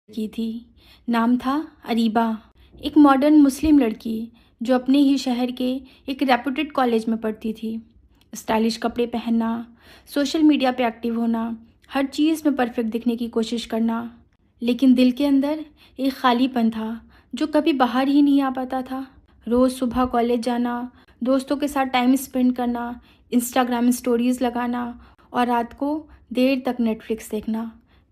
की थी। नाम था अरीबा, एक मॉडर्न मुस्लिम लड़की जो अपने ही शहर के एक रेपुटेड कॉलेज में पढ़ती थी। स्टाइलिश कपड़े पहनना, सोशल मीडिया पे एक्टिव होना, हर चीज़ में परफेक्ट दिखने की कोशिश करना, लेकिन दिल के अंदर एक खालीपन था जो कभी बाहर ही नहीं आ पाता था। रोज़ सुबह कॉलेज जाना, दोस्तों के साथ टाइम स्पेंड करना, इंस्टाग्राम स्टोरीज़ लगाना और रात को देर तक नेटफ्लिक्स देखना।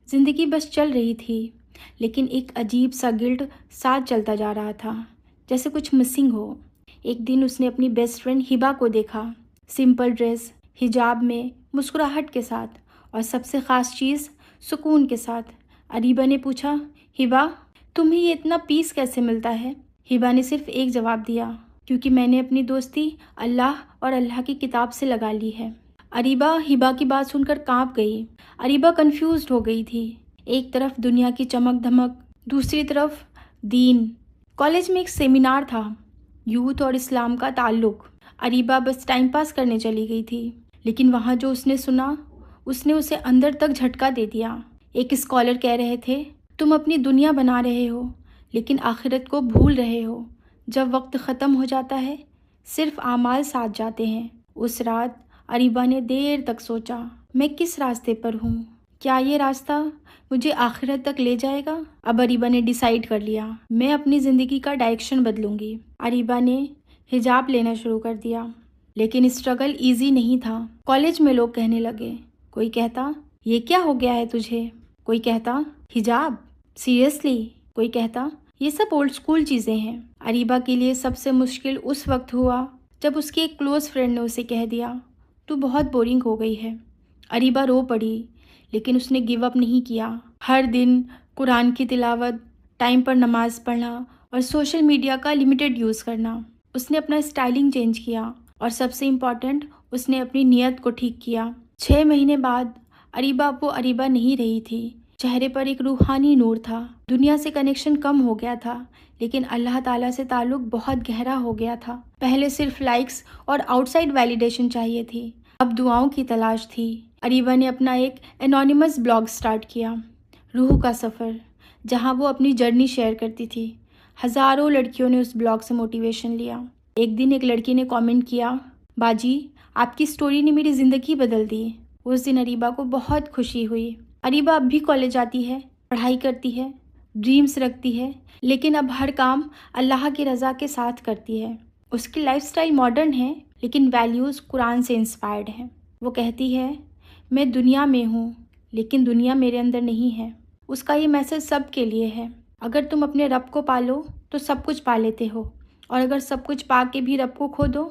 ज़िंदगी बस चल रही थी, लेकिन एक अजीब सा गिल्ट साथ चलता जा रहा था, जैसे कुछ मिसिंग हो। एक दिन उसने अपनी बेस्ट फ्रेंड हिबा को देखा, सिंपल ड्रेस, हिजाब में, मुस्कुराहट के साथ और सबसे ख़ास चीज़ सुकून के साथ। अरीबा ने पूछा, हिबा तुम्हें ये इतना पीस कैसे मिलता है? हिबा ने सिर्फ एक जवाब दिया, क्योंकि मैंने अपनी दोस्ती अल्लाह और अल्लाह की किताब से लगा ली है। अरीबा हिबा की बात सुनकर कांप गई। अरीबा कंफ्यूज्ड हो गई थी। एक तरफ दुनिया की चमक धमक, दूसरी तरफ दीन। कॉलेज में एक सेमिनार था, यूथ और इस्लाम का ताल्लुक। अरीबा बस टाइम पास करने चली गई थी, लेकिन वहाँ जो उसने सुना, उसने उसे अंदर तक झटका दे दिया। एक स्कॉलर कह रहे थे, तुम अपनी दुनिया बना रहे हो, लेकिन आखिरत को भूल रहे हो। जब वक्त ख़त्म हो जाता है, सिर्फ आमाल साथ जाते हैं। उस रात अरीबा ने देर तक सोचा, मैं किस रास्ते पर हूँ? क्या ये रास्ता मुझे आखिरत तक ले जाएगा? अब अरीबा ने डिसाइड कर लिया, मैं अपनी ज़िंदगी का डायरेक्शन बदलूंगी। अरीबा ने हिजाब लेना शुरू कर दिया, लेकिन स्ट्रगल इजी नहीं था। कॉलेज में लोग कहने लगे, कोई कहता ये क्या हो गया है तुझे, कोई कहता हिजाब सीरियसली, कोई कहता ये सब ओल्ड स्कूल चीज़ें हैं। अरीबा के लिए सबसे मुश्किल उस वक्त हुआ जब उसकी एक क्लोज फ्रेंड ने उसे कह दिया, तू बहुत बोरिंग हो गई है। अरीबा रो पड़ी, लेकिन उसने गिव अप नहीं किया। हर दिन कुरान की तिलावत, टाइम पर नमाज पढ़ना और सोशल मीडिया का लिमिटेड यूज़ करना। उसने अपना स्टाइलिंग चेंज किया और सबसे इम्पॉर्टेंट, उसने अपनी नीयत को ठीक किया। 6 महीने बाद अरीबा वो अरीबा नहीं रही थी। चेहरे पर एक रूहानी नूर था। दुनिया से कनेक्शन कम हो गया था, लेकिन अल्लाह ताला से ताल्लुक बहुत गहरा हो गया था। पहले सिर्फ लाइक्स और आउटसाइड वैलिडेशन चाहिए थी, अब दुआओं की तलाश थी। अरीबा ने अपना एक एनोनिमस ब्लॉग स्टार्ट किया, रूह का सफ़र, जहां वो अपनी जर्नी शेयर करती थी। हज़ारों लड़कियों ने उस ब्लॉग से मोटिवेशन लिया। एक दिन एक लड़की ने कमेंट किया, बाजी आपकी स्टोरी ने मेरी ज़िंदगी बदल दी। उस दिन अरीबा को बहुत खुशी हुई। अरीबा अब भी कॉलेज जाती है, पढ़ाई करती है, ड्रीम्स रखती है, लेकिन अब हर काम अल्लाह की रज़ा के साथ करती है। उसकी लाइफस्टाइल मॉडर्न है, लेकिन वैल्यूज़ कुरान से इंस्पायर्ड हैं। वो कहती है, मैं दुनिया में हूँ, लेकिन दुनिया मेरे अंदर नहीं है। उसका ये मैसेज सब के लिए है। अगर तुम अपने रब को पालो तो सब कुछ पा लेते हो, और अगर सब कुछ पा के भी रब को खो दो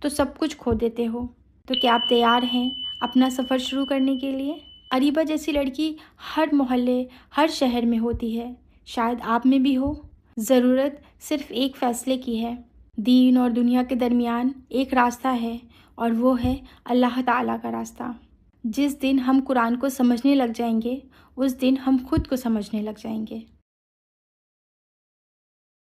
तो सब कुछ खो देते हो। तो क्या आप तैयार हैं अपना सफ़र शुरू करने के लिए? अरीबा जैसी लड़की हर मोहल्ले, हर शहर में होती है। शायद आप में भी हो। ज़रूरत सिर्फ एक फ़ैसले की है। दीन और दुनिया के दरमियान एक रास्ता है, और वो है अल्लाह ताला का रास्ता। जिस दिन हम कुरान को समझने लग जाएंगे, उस दिन हम खुद को समझने लग जाएंगे।